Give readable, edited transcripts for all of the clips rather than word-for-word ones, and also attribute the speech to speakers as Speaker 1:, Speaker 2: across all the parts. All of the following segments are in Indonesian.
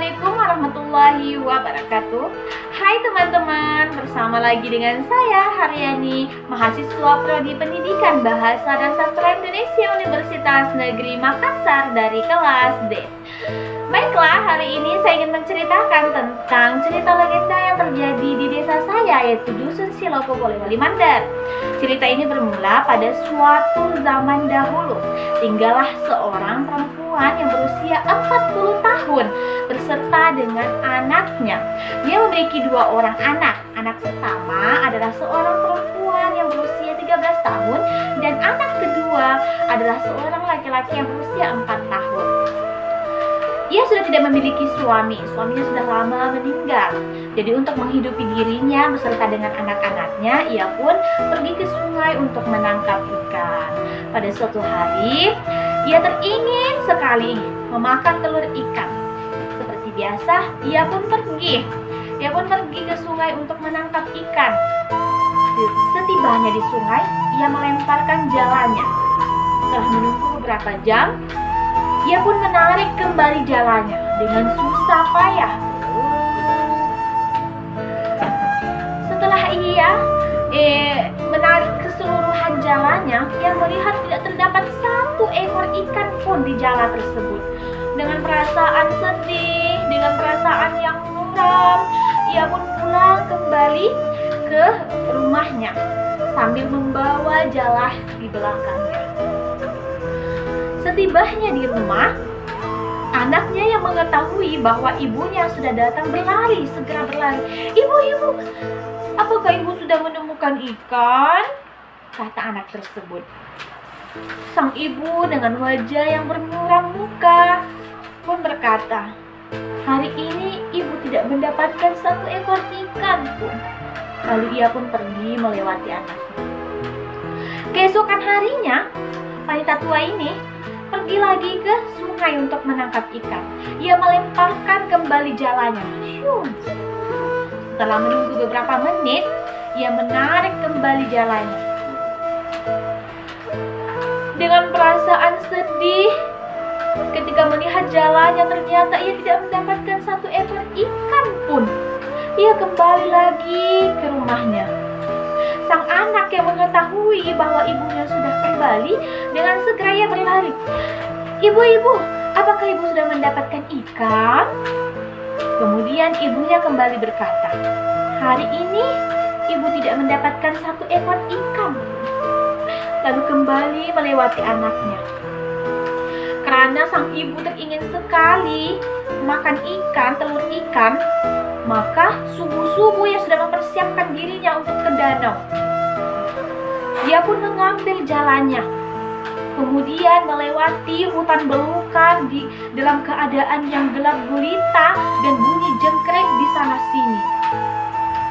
Speaker 1: Assalamualaikum warahmatullahi wabarakatuh. Hai teman-teman, bersama lagi dengan saya Haryani, mahasiswa Prodi Pendidikan Bahasa dan Sastra Indonesia Universitas Negeri Makassar dari kelas D. Baiklah, hari ini saya ingin menceritakan tentang cerita legenda yang terjadi di desa saya, yaitu Dusun Siloko Polewali Mandar. Cerita ini bermula pada suatu zaman dahulu. Tinggallah seorang perempuan yang berusia 40 tahun berserta dengan anaknya. Dia memiliki 2 orang anak. Anak pertama adalah seorang perempuan yang berusia 13 tahun dan anak kedua adalah seorang laki-laki yang berusia 4 tahun. Ia sudah tidak memiliki suaminya sudah lama meninggal. Jadi untuk menghidupi dirinya beserta dengan anak-anaknya, ia pun pergi ke sungai untuk menangkap ikan. Pada suatu hari, ia teringin sekali memakan telur ikan. Seperti biasa, ia pun pergi ke sungai untuk menangkap ikan. Setibanya di sungai, ia melemparkan jalannya. Setelah menunggu beberapa jam, ia pun menarik kembali jalannya dengan susah payah. Setelah ia menarik keseluruhan jalannya, ia melihat tidak terdapat satu ekor ikan pun di jala tersebut. Dengan perasaan sedih, dengan perasaan yang muram, ia pun pulang kembali ke rumahnya sambil membawa jala di belakangnya. Setibanya di rumah, anaknya yang mengetahui bahwa ibunya sudah datang segera berlari. Ibu, apakah ibu sudah menemukan ikan? Kata anak tersebut. Sang ibu dengan wajah yang bermuram muka pun berkata, hari ini ibu tidak mendapatkan satu ekor ikan pun. Lalu ia pun pergi melewati anaknya. Keesokan harinya, wanita tua ini pergi lagi ke sungai untuk menangkap ikan. Ia melemparkan kembali jalannya. Setelah menunggu beberapa menit, ia menarik kembali jalannya. Dengan perasaan sedih, ketika melihat jalannya ternyata ia tidak mendapatkan satu ekor ikan pun. Ia kembali lagi ke rumahnya. Sang anak yang mengetahui bahwa ibunya sudah kembali, dengan segera ia berlari. Ibu, apakah ibu sudah mendapatkan ikan? Kemudian ibunya kembali berkata, hari ini ibu tidak mendapatkan satu ekor ikan. Lalu kembali melewati anaknya. Karena sang ibu teringin sekali makan ikan, telur ikan, maka subuh-subuh ia sudah mempersiapkan dirinya untuk ke danau. Dia pun mengambil jalannya, kemudian melewati hutan belukar dalam keadaan yang gelap gulita dan bunyi jengkrik di sana sini.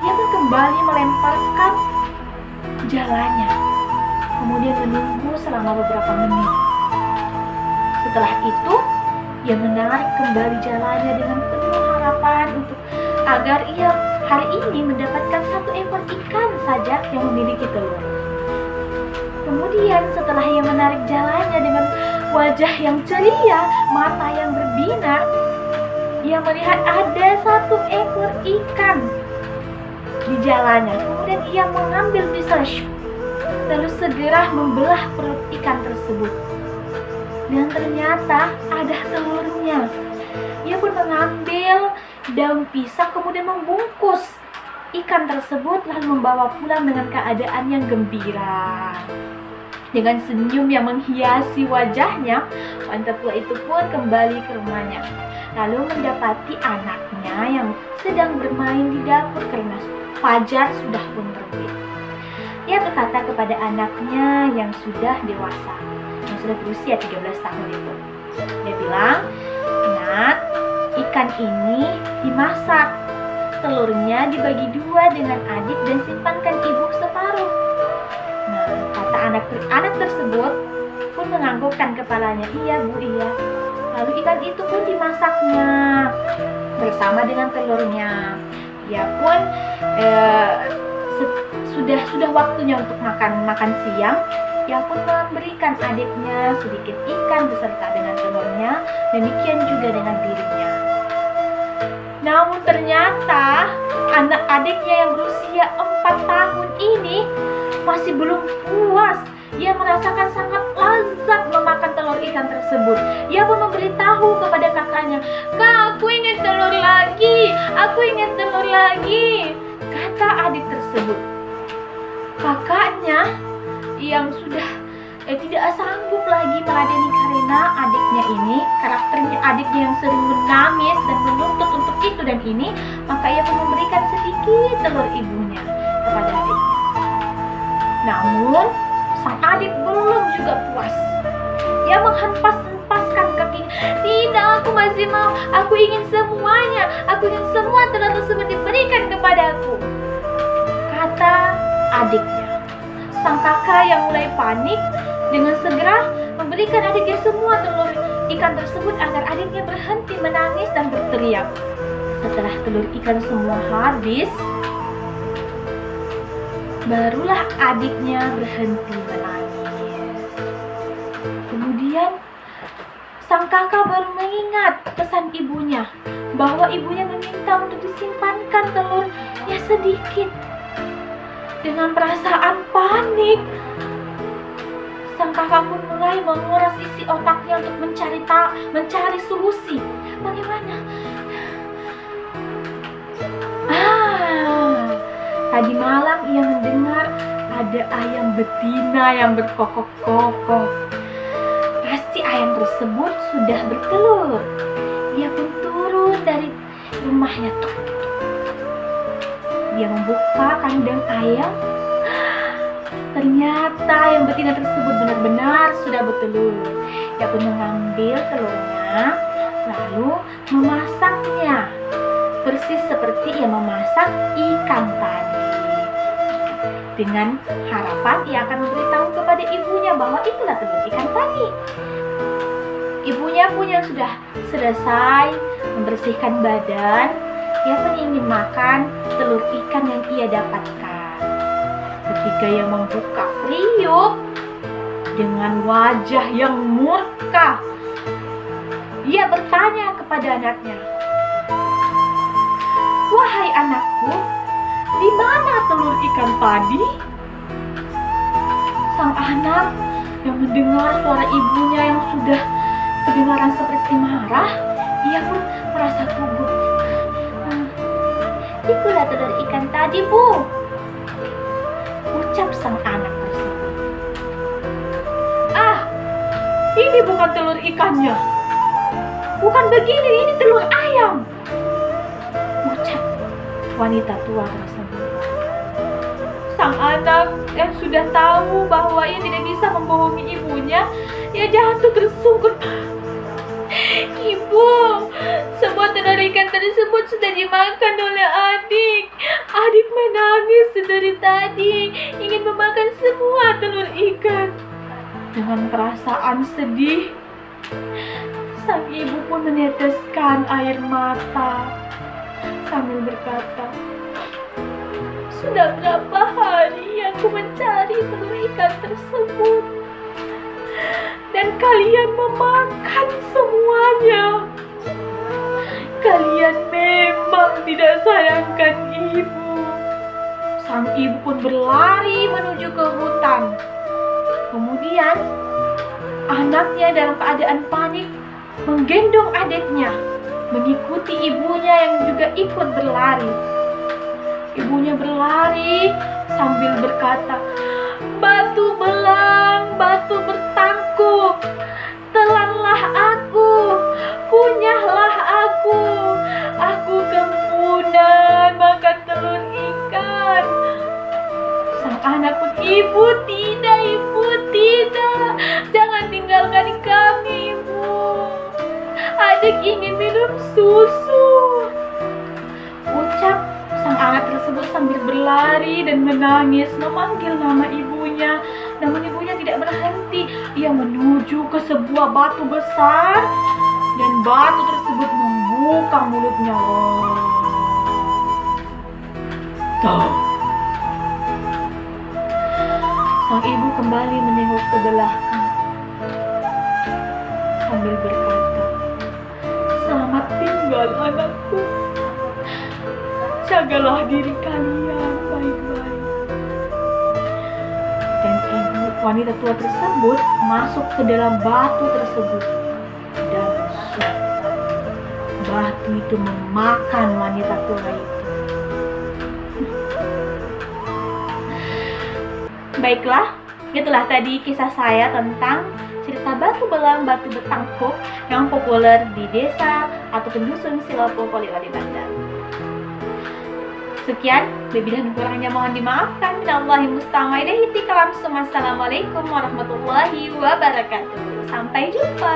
Speaker 1: Dia pun kembali melemparkan jalannya, kemudian menunggu selama beberapa menit. Setelah itu, ia menarik kembali jalannya dengan penuh harapan agar ia hari ini mendapatkan satu ekor ikan saja yang memiliki telur. Kemudian setelah ia menarik jalannya dengan wajah yang ceria, mata yang berbinar, ia melihat ada satu ekor ikan di jalannya. Kemudian ia mengambil pisau, lalu segera membelah perut ikan tersebut. Dan ternyata ada telurnya. Ia pun mengambil daun pisang kemudian membungkus ikan tersebut, lalu membawa pulang dengan keadaan yang gembira. Dengan senyum yang menghiasi wajahnya, wanita tua itu pun kembali ke rumahnya, lalu mendapati anaknya yang sedang bermain di dapur karena fajar sudah pun terbit. Ia berkata kepada anaknya yang sudah dewasa, yang sudah berusia 13 tahun itu. Dia bilang, "Nak, ikan ini dimasak. Telurnya dibagi 2 dengan adik dan simpankan ibu separuh." Nah, kata anak tersebut pun menganggukkan kepalanya. Iya bu, iya. Lalu ikan itu pun dimasaknya bersama dengan telurnya. Ia pun sudah waktunya untuk makan siang. Ia pun memberikan adiknya sedikit ikan beserta dengan telurnya. Demikian juga dengan dirinya. Namun ternyata anak adiknya yang berusia 4 tahun ini masih belum puas. Ia merasakan sangat lezat memakan telur ikan tersebut. Ia pun memberitahu kepada kakaknya, "Kak, aku ingin telur lagi, aku ingin telur lagi," kata adik tersebut. Kakaknya yang sudah tidak sanggup lagi meladeni karena adiknya ini, karakternya adiknya yang sering menangis dan menuntut untuk itu dan ini, maka ia pun memberikan sedikit telur ibunya kepada adiknya. Namun sang adik belum juga puas. Ia menghempas-hempaskan kakinya. "Tidak, aku masih mau. Aku ingin semuanya. Aku ingin semua telur tersebut diberikan kepadaku," kata adiknya. Sang kakak yang mulai panik dengan segera memberikan adiknya semua telur ikan tersebut agar adiknya berhenti menangis dan berteriak. Setelah telur ikan semua habis, barulah adiknya berhenti menangis. Kemudian sang kakak baru mengingat pesan ibunya bahwa ibunya meminta untuk disimpankan telurnya sedikit. Dengan perasaan panik, sang kakak pun mulai menguras isi otaknya untuk mencari solusi. Bagaimana? Tadi malam ia mendengar ada ayam betina yang berkokok-kokok. Pasti ayam tersebut sudah bertelur. Ia pun turun dari rumahnya. Dia membuka kandang ayam. Ternyata ayam betina tersebut benar-benar sudah bertelur. Ia pun mengambil telurnya lalu memasaknya, persis seperti ia memasak ikan tadi. Dengan harapan ia akan memberitahu kepada ibunya bahwa itulah telur ikan tadi. Ibunya pun yang sudah selesai membersihkan badan, ia pun ingin makan telur ikan yang ia dapatkan. Ketika ia membuka periuk dengan wajah yang murka, ia bertanya kepada anaknya, "Wahai anakku, di mana telur ikan tadi?" Sang anak yang mendengar suara ibunya yang sudah kedengaran seperti marah, ia pun merasa gugup. "Itulah telur ikan tadi, Bu," ucap sang anak tersebut. "Ah, ini bukan telur ikannya. Bukan begini, ini telur ayam," ucap wanita tua tersebut. Sang anak yang sudah tahu bahwa ia tidak bisa membohongi ibunya, ia jatuh tersungkur. "Ibu, semua telur ikan tersebut sudah dimakan oleh adik. Adik menangis dari tadi, ingin memakan semua telur ikan." Dengan perasaan sedih, sang ibu pun meneteskan air mata sambil berkata, "Sudah berapa hari aku mencari telur ikan tersebut dan kalian memakan semuanya. Kalian memang tidak sayangkan ibu." Sang ibu pun berlari menuju ke hutan. Kemudian anaknya dalam keadaan panik menggendong adiknya, mengikuti ibunya yang juga ikut berlari. Ibunya berlari sambil berkata, "Batu belang, batu bertangkup, telanlah aku, kunyahlah aku kemudian makan telur ikan." Sang anak pun, "Ibu tidak, jangan tinggalkan kami, Ibu. Adik ingin minum susu," ucap sang anak tersebut sambil berlari dan menangis memanggil nama ibunya. Namun ibunya tidak berhenti. Ia menuju ke sebuah batu besar dan batu tersebut membuka mulutnya. Sang ibu kembali menengok ke belakang sambil berkata, "Selamat tinggal anakku. jagalah diri kalian baik-baik. Dan wanita tua tersebut masuk ke dalam batu tersebut dan batu itu memakan wanita tua itu. Baiklah, itulah tadi kisah saya tentang cerita batu belang batu betangkuk yang populer di desa ataupun dusun Silopo, Poliwali, Banten. Sekian, lebih dan kurangnya mohon dimaafkan. Minallahi musta'an. Assalamualaikum warahmatullahi wabarakatuh. Sampai jumpa.